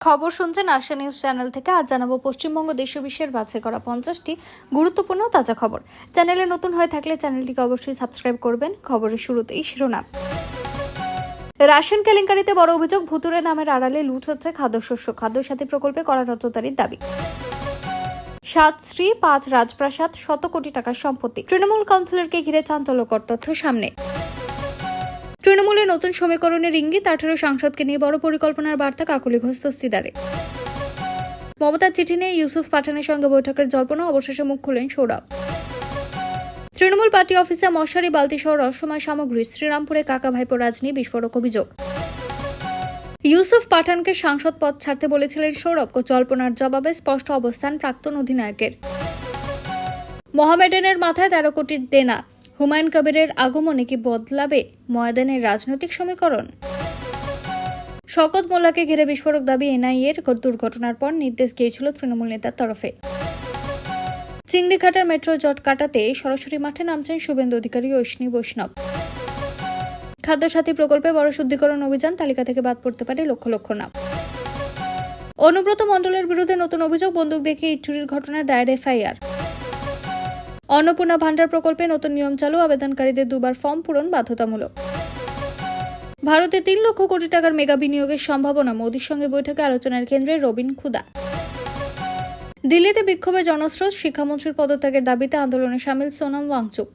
খবর শুনছেন আশা news channel থেকে। আজ জানাবো পশ্চিমবঙ্গ দেশ ও বিশ্বের বাছাই করা 50টি গুরুত্বপূর্ণ তাজা খবর। চ্যানেলে নতুন হয়ে থাকলে চ্যানেলটিকে অবশ্যই সাবস্ক্রাইব করবেন। খবরের শুরুতেই শিরোনাম। রাশন কেলেঙ্কারিতে বড় অভিযোগ, ভুতুরে নামের আড়ালে লুট হচ্ছে খাদ্যশস্য। খাদ্যসাথী প্রকল্পে কড়া নজরদারির দাবি। 7 শ্রী 5 রাজপ্রাসাদ, শত কোটি টাকার সম্পত্তি। তৃণমূল কাউন্সিলরকে ঘিরে চাঞ্চল্যকর তথ্য সামনে। তৃণমূলের নতুন সমীকরণের ইঙ্গিত, 18 সাংসদকে নিয়ে বড় পরিকল্পনার বার্তা কাকলি ঘোষ দস্তিদারে। মমতার চিঠি নিয়ে ইউসুফ পাঠানের সঙ্গে বৈঠকের জল্পনা, অবশেষে মুখ খুললেন সৌরভ। তৃণমূল পার্টি অফিসে মশারি, বালতি সহ রহস্যময় সামগ্রী। শ্রীরামপুরে কাকা ভাইপো রাজনী, বিস্ফোরক অভিযোগ। ইউসুফ পাঠানকে সাংসদ পদ ছাড়তে বলেছিলেন সৌরভ। জল্পনার জবাবে স্পষ্ট অবস্থান প্রাক্তন অধিনায়কের। মোহামেডানের মাথায় 13 কোটি দেনা। হুমায়ুন কবিরের আগমনে কি বদলাবে ময়দানের রাজনৈতিক সমীকরণ? শওকত মোল্লাকে ঘিরে বিস্ফোরক দাবি এনআইএর। দুর্ঘটনার পর নির্দেশ গিয়েছিল তৃণমূল নেতার তরফে। চিংড়িঘাটার মেট্রো জট কাটাতে সরাসরি মাঠে নামছেন শুভেন্দু অধিকারী ও অশ্বিনী বৈষ্ণব। খাদ্যসাথী প্রকল্পে বড় শুদ্ধিকরণ অভিযান, তালিকা থেকে বাদ পড়তে পারে লক্ষ লক্ষ নাম। অনুব্রত মণ্ডলের বিরুদ্ধে নতুন অভিযোগ, বন্দুক দেখিয়ে ইট চুরির ঘটনায় দায়ের এফআইআর। অন্নপূর্ণা ভান্ডার প্রকল্পে নতুন নিয়ম চালু, আবেদনকারীদের 2 বার ফর্ম পূরণ বাধ্যতামূলক। ভারতে 3 লক্ষ কোটি টাকার মেগা বিনিয়োগের সম্ভাবনা, মোদীর সঙ্গে বৈঠকে আলোচনার কেন্দ্রে রবিন খুদা। দিল্লিতে বিক্ষোভে জনস্রোত, শিক্ষামন্ত্রীর পদত্যাগের দাবিতে আন্দোলনে সামিল সোনাম ওয়াংচুক।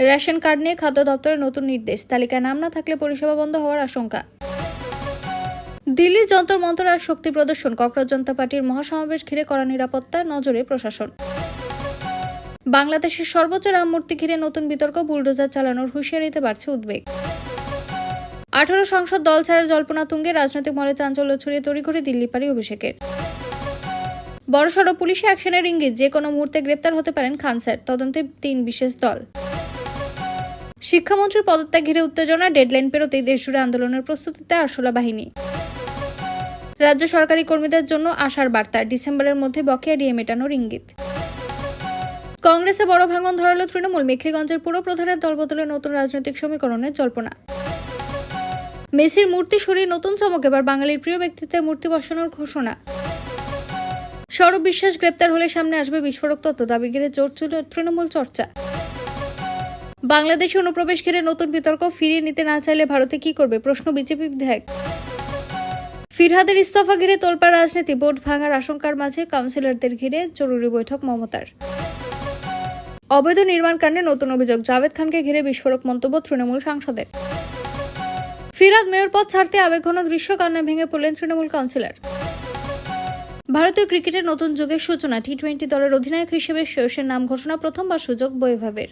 রেশন কার্ড নিয়ে খাদ্য দপ্তরের নতুন নির্দেশ, তালিকায় নাম না থাকলে পরিষেবা বন্ধ হওয়ার আশঙ্কা। দিল্লির যন্তর মন্তর আর শক্তি প্রদর্শন, ককরোচ জনতা পার্টির মহাসমাবেশ ঘিরে কড়া নিরাপত্তা, নজরে প্রশাসন। বাংলাদেশের সর্বোচ্চ রাম মূর্তি ঘিরে নতুন বিতর্ক, বুলডোজার চালানোর হুঁশিয়ারিতে বাড়ছে উদ্বেগ। 18 সংসদ দল ছাড়ার জল্পনা তুঙ্গে, রাজনৈতিক মহলে চাঞ্চল্য ছড়িয়ে তড়িঘড়ি দিল্লি পাড়ি অভিষেকের। বড়সড় পুলিশি অ্যাকশনের ইঙ্গিত, যে কোনো মুহূর্তে গ্রেপ্তার হতে পারেন খান স্যার, তদন্তে 3 বিশেষ দল। শিক্ষামন্ত্রীর পদত্যাগ ঘিরে উত্তেজনা, ডেডলাইন পেরোতেই দেশজুড়ে আন্দোলনের প্রস্তুতিতে আরশোলা বাহিনী। রাজ্য সরকারি কর্মীদের জন্য আশার বার্তা, ডিসেম্বরের মধ্যে বকেয়া ডিএ মেটানোর ইঙ্গিত। কংগ্রেসে বড় ভাঙন ধরালো তৃণমূল, মেখলিগঞ্জের পুরো প্রধানের দলবদলে নতুন রাজনৈতিক সমীকরণের জল্পনা। মেসির মূর্তি সরিয়ে নতুন চমক, এবার বাঙালির প্রিয় ব্যক্তিত্বের মূর্তি বসানোর ঘোষণা। সৌরভ বিশ্বাস গ্রেপ্তার হলে সামনে আসবে বিস্ফোরক তথ্য, দাবি ঘিরে জোর ছিল তৃণমূল চর্চা। বাংলাদেশে অনুপ্রবেশ ঘিরে নতুন বিতর্ক, ফিরিয়ে নিতে না চাইলে ভারতে কি করবে প্রশ্ন বিজেপি বিধায়ক। ফিরহাদের ইস্তফা ঘিরে তোলপাড় রাজনীতি, ভোট ভাঙার আশঙ্কার মাঝে কাউন্সিলরদের ঘিরে জরুরি বৈঠক মমতার। অবৈধ নির্মাণ কাণ্ডে নতুন অভিযোগ, জাভেদ খানকে ঘিরে বিস্ফোরক মন্তব্য তৃণমূল সাংসদের। ফিরহাদ মেয়র পদ ছাড়তে আবেগঘন দৃশ্য, কান্নায় ভেঙে পড়লেন তৃণমূল কাউন্সিলর। ভারতীয় ক্রিকেটের নতুন যুগের সূচনা, টি-20 দলের অধিনায়ক হিসেবে শ্রেয়সের নাম ঘোষণা, প্রথমবার সুযোগ বৈভবের।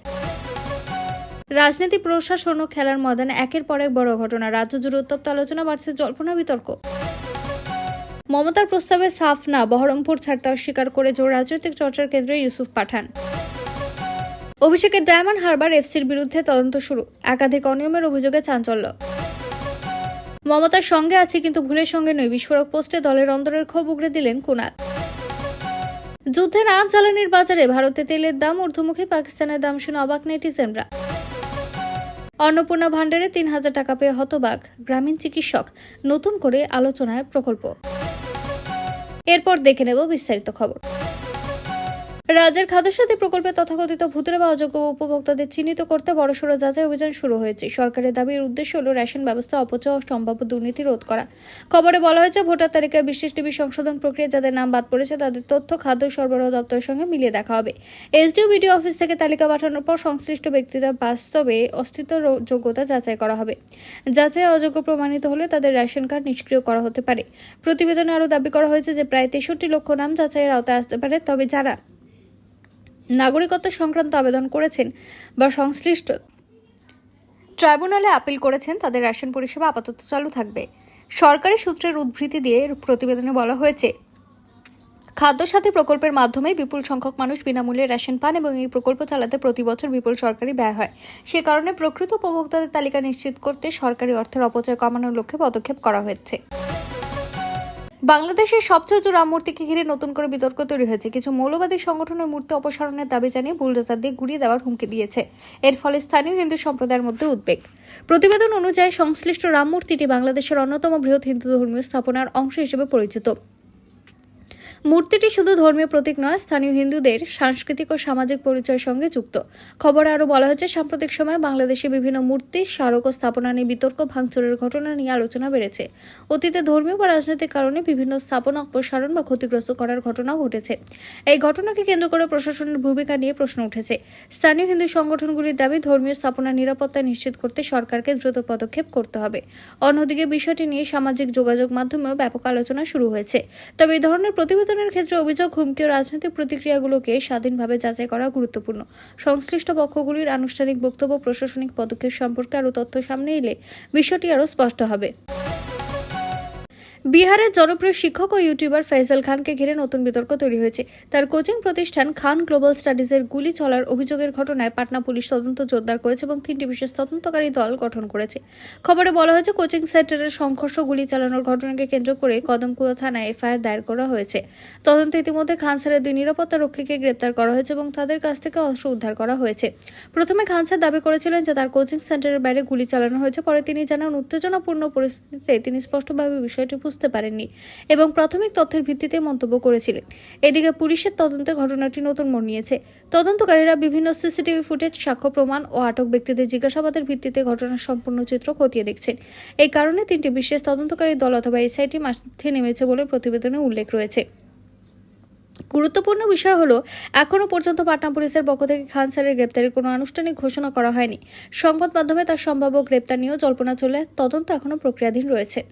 রাজনীতি, প্রশাসন ও খেলার ময়দানে একের পর এক বড় ঘটনা, রাজ্য জুড়ে উত্তপ্ত আলোচনা, বাড়ছে জল্পনা বিতর্ক। মমতার প্রস্তাবে সাফ না, বহরমপুর ছাড়তে অস্বীকার করে জোর রাজনৈতিক চর্চার কেন্দ্রে ইউসুফ পাঠান। অভিষেকের ডায়মন্ড হারবার এফসির বিরুদ্ধে তদন্ত শুরু, একাধিক অনিয়মের অভিযোগে চাঞ্চল্য। মমতার সঙ্গে আছি কিন্তু ভুলের সঙ্গে নই, বিস্ফোরক পোস্টে দলের অন্তরের ক্ষোভ উগরে দিলেন কুনাল। যুদ্ধের আঁচ জ্বালানির বাজারে ভারতে তেলের দাম ঊর্ধ্বমুখী, পাকিস্তানের দাম শুনে অবাক নেটিজেনরা। অন্নপূর্ণা ভান্ডারে 3000 টাকা পেয়ে হতবাক গ্রামীণ চিকিৎসক, নতুন করে আলোচনার প্রকল্প। এরপর দেখে নেব বিস্তারিত খবর। রাজ্যের খাদ্যসাথী প্রকল্পে তথাকথিত ভুতুরে বা অযোগ্য উপভোক্তাদের চিহ্নিত করতে বড়সড় যাচাই অভিযান শুরু হয়েছে। সরকারের দাবির উদ্দেশ্য হল রেশন ব্যবস্থা অপচয় ও সম্ভাব্য দুর্নীতি রোধ করা। খবরে বলা হয়েছে, ভোটার তালিকায় বিশেষ টিভি সংশোধন প্রক্রিয়া যাদের নাম বাদ পড়েছে তাদের তথ্য খাদ্য সরবরাহ দপ্তরের সঙ্গে মিলিয়ে দেখা হবে। এসডিও বিডিও অফিস থেকে তালিকা পাঠানোর পর সংশ্লিষ্ট ব্যক্তিরা বাস্তবে অস্তিত্ব যোগ্যতা যাচাই করা হবে। যাচাই অযোগ্য প্রমাণিত হলে তাদের রেশন কার্ড নিষ্ক্রিয় করা হতে পারে। প্রতিবেদনে আরও দাবি করা হয়েছে যে প্রায় 63 লক্ষ নাম যাচাইয়ের আওতায় আসতে পারে, তবে যারা নাগরিকত্ব সংক্রান্ত আবেদন করেছেন বা সংশ্লিষ্ট ট্রাইব্যুনালে আপিল করেছেন তাদের রেশন পরিষেবা আপাতত চালু থাকবে। সরকারি সূত্রের উদ্ধৃতি দিয়ে প্রতিবেদনে বলা হয়েছে, খাদ্যসাথী প্রকল্পের মাধ্যমে বিপুল সংখ্যক মানুষ বিনামূল্যে রেশন পান এবং এই প্রকল্প চালাতে প্রতি বছর বিপুল সরকারি ব্যয় হয়। সে কারণে প্রকৃত উপভোক্তাদের তালিকা নিশ্চিত করতে সরকারি অর্থের অপচয় কমানোর লক্ষ্যে পদক্ষেপ করা হয়েছে। বাংলাদেশের সবচেয়ে উঁচু রাম মূর্তিকে ঘিরে নতুন করে বিতর্ক তৈরি হয়েছে। কিছু মৌলবাদী সংগঠনের মূর্তি অপসারণের দাবি জানিয়ে বুলডোজার দিয়ে গুঁড়িয়ে দেওয়ার হুমকি দিয়েছে। এর ফলে স্থানীয় হিন্দু সম্প্রদায়ের মধ্যে উদ্বেগ। প্রতিবেদন অনুযায়ী সংশ্লিষ্ট রাম মূর্তিটি বাংলাদেশের অন্যতম বৃহৎ হিন্দু ধর্মীয় স্থাপনার অংশ হিসেবে পরিচিত। মূর্তিটি শুধু ধর্মীয় প্রতীক নয়, স্থানীয় হিন্দুদের সাংস্কৃতিক ও সামাজিক পরিচয়ের সঙ্গে যুক্ত। খবরে আরও বলা হয়েছে, সাম্প্রতিক সময়ে বাংলাদেশে বিভিন্ন মূর্তি, স্মারক ও স্থাপনা নিয়ে বিতর্ক, ভাঙচুরের ঘটনা নিয়ে আলোচনা বেড়েছে। অতীতে ধর্মীয় বা রাজনৈতিক কারণে বিভিন্ন স্থাপনা অপসারণ বা ক্ষতিগ্রস্ত করার ঘটনাও ঘটেছে। এই ঘটনাকে কেন্দ্র করে প্রশাসনের ভূমিকা নিয়ে প্রশ্ন উঠেছে। স্থানীয় হিন্দু সংগঠনগুলির দাবি, ধর্মীয় স্থাপনার নিরাপত্তা নিশ্চিত করতে সরকারকে দ্রুত পদক্ষেপ করতে হবে। অন্যদিকে বিষয়টি নিয়ে সামাজিক যোগাযোগ মাধ্যমেও ব্যাপক আলোচনা শুরু হয়েছে। তবে এই ধরনের প্রতিবেদনের ক্ষেত্রে অভিযোগ, হুমকি ও রাজনৈতিক প্রতিক্রিয়াগুলোকে স্বাধীনভাবে যাচাই করা গুরুত্বপূর্ণ। সংশ্লিষ্ট পক্ষগুলির আনুষ্ঠানিক বক্তব্য, প্রশাসনিক পদক্ষেপ সম্পর্কে আরও তথ্য সামনে এলে বিষয়টি আরও স্পষ্ট হবে। বিহারের জনপ্রিয় শিক্ষক ও ইউটিউবার ফয়সাল খানকে ঘিরে নতুন বিতর্ক তৈরি হয়েছে। তার কোচিং প্রতিষ্ঠান খান গ্লোবাল স্টাডিজের গুলি চলার অভিযোগের ঘটনায় পাটনা পুলিশ তদন্ত জোরদার করেছে এবং 3টি বিশেষ তদন্তকারী দল গঠন করেছে। খবরে বলা হয়েছে, কোচিং সেন্টারের সংঘর্ষ, গুলি চালানোর ঘটনাকে কেন্দ্র করে কদমকুয়া থানায় এফআইআর দায়ের করা হয়েছে। তদন্তে ইতিমধ্যে খান স্যারের 2 নিরাপত্তা রক্ষীকে গ্রেপ্তার করা হয়েছে এবং তাদের কাছ থেকে অস্ত্র উদ্ধার করা হয়েছে। প্রথমে খান স্যার দাবি করেছিলেন যে তার কোচিং সেন্টারের বাইরে গুলি চালানো হয়েছে। পরে তিনি জানান, উত্তেজনাপূর্ণ পরিস্থিতিতে তিনি স্পষ্টভাবে বিষয়টি বুঝতে পারেননি এবং প্রাথমিক তথ্যের ভিত্তিতে মন্তব্য করেছিলেন। এদিকে পুলিশের তদন্তে ঘটনাটি নতুন মোড় নিয়েছে। তদন্তকারীরা বিভিন্ন সিসিটিভি ফুটেজ, সাক্ষ্য প্রমাণ ও আটক ব্যক্তিদের জিজ্ঞাসাবাদের ভিত্তিতে ঘটনার সম্পূর্ণ চিত্র খতিয়ে দেখছেন। এই কারণে 3টি বিশেষ তদন্তকারী দল অথবা এসআইটি মাঠে নেমেছে বলে প্রতিবেদনে উল্লেখ রয়েছে। গুরুত্বপূর্ণ বিষয় হলো, এখনো পর্যন্ত পাটনা পুলিশের পক্ষ থেকে খান স্যারের গ্রেপ্তারের কোনো আনুষ্ঠানিক ঘোষণা করা হয়নি। সংবাদ মাধ্যমে তার সম্ভাব্য গ্রেপ্তার নিয়েও জল্পনা চলে, তদন্ত এখনো প্রক্রিয়াধীন রয়েছে।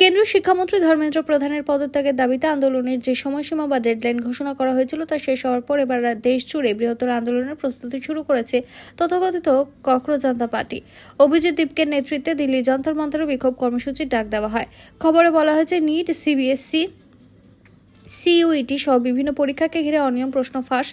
কেন্দ্রীয় শিক্ষামন্ত্রী ধর্মেন্দ্র প্রধানের পদত্যাগের দাবিতে আন্দোলনের যে সময়সীমা বা ডেডলাইন ঘোষণা করা হয়েছিল তা শেষ হওয়ার পর এবার দেশ জুড়ে বৃহত্তর আন্দোলনের প্রস্তুতি শুরু করেছে তথাকথিত ককরোচ জনতা পার্টি। অভিজিৎ দীপকের নেতৃত্বে দিল্লি যন্তর মন্তরে বিক্ষোভ কর্মসূচির ডাক দেওয়া হয়। খবরে বলা হয়েছে, নিট, সিবিএসসি, সিইউইটি সহ বিভিন্ন পরীক্ষাকে ঘিরে অনিয়ম, প্রশ্ন ফাঁস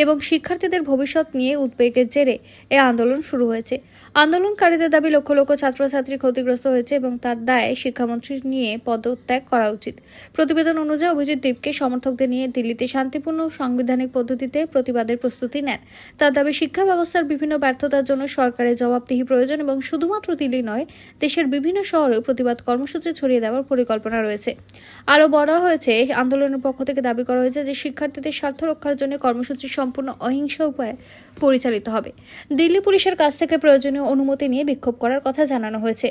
এবং শিক্ষার্থীদের ভবিষ্যৎ নিয়ে উদ্বেগের জেরে এ আন্দোলন শুরু হয়েছে। আন্দোলনকারীদের দাবি, লক্ষ লক্ষ ছাত্রছাত্রী ক্ষতিগ্রস্ত হয়েছে এবং তার দায়ে শিক্ষামন্ত্রী নিয়ে পদত্যাগ করা উচিত। প্রতিবেদন অনুযায়ী অভিজিৎ দীপকে সমর্থকদের নিয়ে দিল্লিতে শান্তিপূর্ণ সাংবিধানিক পদ্ধতিতে প্রতিবাদের প্রস্তুতি নেন। তার দাবি, শিক্ষা ব্যবস্থার বিভিন্ন ব্যর্থতার জন্য সরকারের জবাবদিহি প্রয়োজন এবং শুধুমাত্র দিল্লি নয়, দেশের বিভিন্ন শহরেও প্রতিবাদ কর্মসূচি ছড়িয়ে দেওয়ার পরিকল্পনা রয়েছে। আরও বলা হয়েছে, আন্দোলনের পক্ষ থেকে দাবি করা হয়েছে যে শিক্ষার্থীদের স্বার্থ রক্ষার জন্য কর্মসূচি সম্পূর্ণ অহিংস উপায়ে পরিচালিত হবে। দিল্লি পুলিশের কাছ থেকে প্রয়োজনীয় অনুমতি নিয়ে বিক্ষোভ করার কথা জানানো হয়েছে।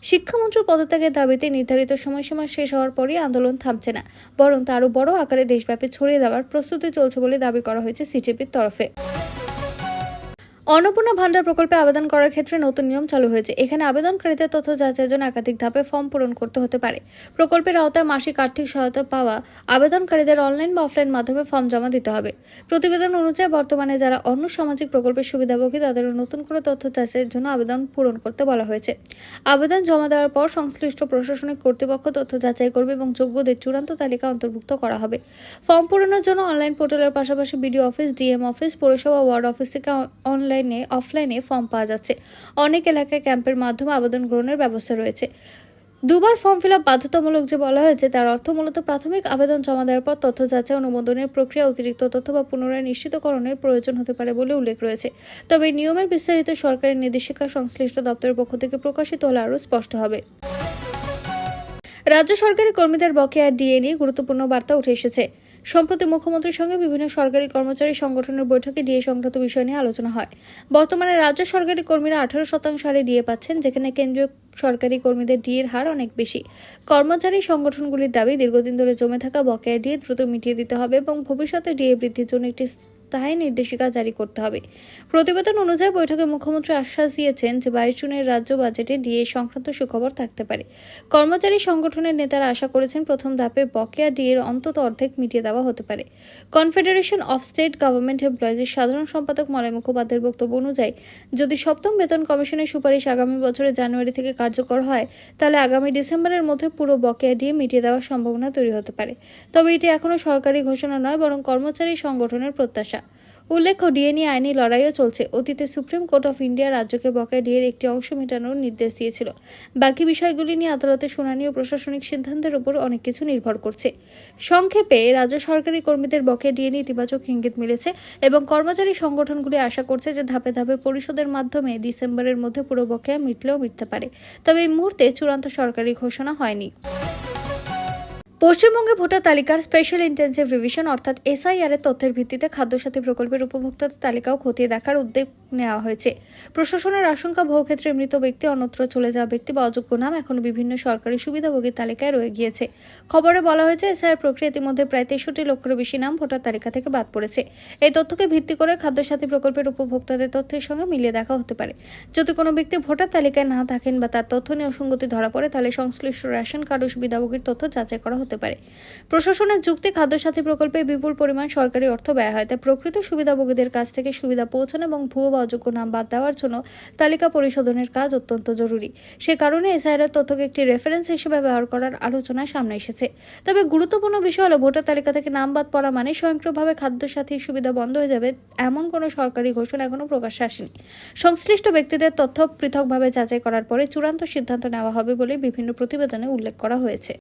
শিক্ষামন্ত্রীর পদত্যাগের দাবিতে নির্ধারিত সময়সীমা শেষ হওয়ার পরই আন্দোলন থামছে না, বরং তা আরও বড় আকারে দেশব্যাপী ছড়িয়ে দেওয়ার প্রস্তুতি চলছে বলে দাবি করা হয়েছে সিজেপির তরফে। অন্নপূর্ণা ভান্ডার প্রকল্পে আবেদন করার ক্ষেত্রে নতুন নিয়ম চালু হয়েছে। এখানে আবেদনকারীদের তথ্য যাচাইয়ের জন্য একাধিক ধাপে ফর্ম পূরণ করতে হতে পারে। প্রকল্পের আওতায় মাসিক আর্থিক সহায়তা পাওয়া আবেদনকারীদের অনলাইন বা অফলাইন মাধ্যমে ফর্ম জমা দিতে হবে। প্রতিবেদন অনুযায়ী বর্তমানে যারা অন্য সামাজিক প্রকল্পের সুবিধাভোগী তাদেরও নতুন করে তথ্য যাচাইয়ের জন্য আবেদন পূরণ করতে বলা হয়েছে। আবেদন জমা দেওয়ার পর সংশ্লিষ্ট প্রশাসনিক কর্তৃপক্ষ তথ্য যাচাই করবে এবং যোগ্যদের চূড়ান্ত তালিকা অন্তর্ভুক্ত করা হবে। ফর্ম পূরণের জন্য অনলাইন পোর্টালের পাশাপাশি বিডিও অফিস, ডিএম অফিস, পৌরসভা ওয়ার্ড অফিস থেকে অফলাইনে ফর্ম পাওয়া যাচ্ছে। অনেক এলাকায় ক্যাম্পের মাধ্যমে আবেদন গ্রহণের ব্যবস্থা রয়েছে। 2 বার ফর্ম ফিল আপ বাধ্যতামূলক যে বলা হয়েছে তার অর্থ মূলত প্রাথমিক আবেদন জমা দেওয়ার পর তথ্য যাচাই অনুমোদনের প্রক্রিয়া, অতিরিক্ত তথ্য বা পুনরায় নিশ্চিতকরণের প্রয়োজন হতে পারে বলে উল্লেখ রয়েছে। তবে এই নিয়মের বিস্তারিত সরকারি নির্দেশিকা সংশ্লিষ্ট দপ্তরের পক্ষ থেকে প্রকাশিত হলে আরও স্পষ্ট হবে। রাজ্য সরকারি কর্মীদের বকেয়া ডিএ নিয়ে গুরুত্বপূর্ণ বার্তা উঠে এসেছে। সম্প্রতি মুখ্যমন্ত্রীর সঙ্গে বিভিন্ন সরকারি কর্মচারী সংগঠনের বৈঠকে ডিএ সংক্রান্ত বিষয় নিয়ে আলোচনা হয়। বর্তমানে রাজ্য সরকারি কর্মীরা 18% হারে ডিএ পাচ্ছেন, যেখানে কেন্দ্রীয় সরকারি কর্মীদের ডিএর হার অনেক বেশি। কর্মচারী সংগঠনগুলির দাবি, দীর্ঘদিন ধরে জমে থাকা বকেয়া ডিএ দ্রুত মিটিয়ে দিতে হবে এবং ভবিষ্যতে ডিএ বৃদ্ধির জন্য একটি স্থায়ী নির্দেশিকা জারি করতে হবে। প্রতিবেদন অনুযায়ী বৈঠকে মুখ্যমন্ত্রী আশ্বাস দিয়েছেন যে 22 জুনের রাজ্য বাজেটে ডিএ সংক্রান্ত সুখবর থাকতে পারে। কর্মচারী সংগঠনের নেতারা আশা করেছেন প্রথম ধাপে বকেয়া ডিএর অন্তত অর্ধেক মিটিয়ে দেওয়া হতে পারে। কনফেডারেশন অফ স্টেট গভর্নমেন্ট এমপ্লয়িজের সাধারণ সম্পাদক মলয় মুখোপাধ্যায়ের বক্তব্য অনুযায়ী, যদি 7ম বেতন কমিশনের সুপারিশ আগামী বছরের জানুয়ারি থেকে কার্যকর হয়, তাহলে আগামী ডিসেম্বরের মধ্যে পুরো বকেয়া ডিএ মিটিয়ে দেওয়ার সম্ভাবনা তৈরি হতে পারে। তবে এটি এখনো সরকারি ঘোষণা নয়, বরং কর্মচারী সংগঠনের প্রত্যাশা। উল্লেখ্য, ডিএ নিয়ে আইনি লড়াইও চলছে। অতীতে সুপ্রিম কোর্ট অফ ইন্ডিয়া রাজ্যকে বকেয়া ডিএর একটি অংশ মেটানোর নির্দেশ দিয়েছিল। বাকি বিষয়গুলি নিয়ে আদালতের শুনানি ও প্রশাসনিক সিদ্ধান্তের উপর অনেক কিছু নির্ভর করছে। সংক্ষেপে, রাজ্য সরকারি কর্মীদের বকেয়া ডিএ নিয়ে ইতিবাচক ইঙ্গিত মিলেছে এবং কর্মচারী সংগঠনগুলি আশা করছে যে ধাপে ধাপে পরিশোধের মাধ্যমে ডিসেম্বরের মধ্যে পুরো বকেয়া মিটতে পারে। তবে এই মুহূর্তে চূড়ান্ত সরকারি ঘোষণা হয়নি। পশ্চিমবঙ্গে ভোটার তালিকার স্পেশাল ইন্টেনসিভ রিভিশন অর্থাৎ এসআইআর এর তথ্যের ভিত্তিতে খাদ্যসাথী প্রকল্পের উপভোক্তাদের তালিকাও খতিয়ে দেখার উদ্যোগ নেওয়া হয়েছে। প্রশাসনের আশঙ্কা, বহু ক্ষেত্রে মৃত ব্যক্তি, অন্যত্র চলে যাওয়া ব্যক্তি বা অযোগ্য নাম এখন বিভিন্ন সরকারি সুবিধাভোগীর তালিকায় রয়ে গিয়েছে। খবরে বলা হয়েছে, এসআইআর প্রক্রিয়া ইতিমধ্যে প্রায় 63 লক্ষের বেশি নাম ভোটার তালিকা থেকে বাদ পড়েছে। এই তথ্যকে ভিত্তি করে খাদ্যসাথী প্রকল্পের উপভোক্তাদের তথ্যের সঙ্গে মিলিয়ে দেখা হতে পারে। যদি কোনো ব্যক্তি ভোটার তালিকায় না থাকেন বা তার তথ্য নিয়ে অসঙ্গতি ধরা পড়ে, তাহলে সংশ্লিষ্ট রেশন কার্ড ও সুবিধাভোগীর তথ্য যাচাই করা হতে পারে। প্রশাসনের যুক্তি, খাদ্যসাথী প্রকল্পে বিপুল পরিমাণ সরকারি অর্থ ব্যয় হয়, তাই প্রকৃত সুবিধাভোগীদের কাছ থেকে সুবিধা পৌঁছানো এবং ভুয়ো বা অযোগ্য নাম বাদ দেওয়ার জন্য তালিকা পরিশোধনের কাজ অত্যন্ত জরুরি। সে কারণে এসআইআর তথ্যকে একটি রেফারেন্স হিসেবে ব্যবহার করার আলোচনা সামনে এসেছে। তবে গুরুত্বপূর্ণ বিষয় হলো, ভোটার তালিকা থেকে নাম বাদ পড়া মানে স্বয়ংক্রিয়ভাবে খাদ্যসাথীর সুবিধা বন্ধ হয়ে যাবে, এমন কোনো সরকারি ঘোষণা এখনো প্রকাশ্যে আসেনি। সংশ্লিষ্ট ব্যক্তিদের তথ্য পৃথকভাবে যাচাই করার পরে চূড়ান্ত সিদ্ধান্ত নেওয়া হবে বলে বিভিন্ন প্রতিবেদনে উল্লেখ করা হয়েছে।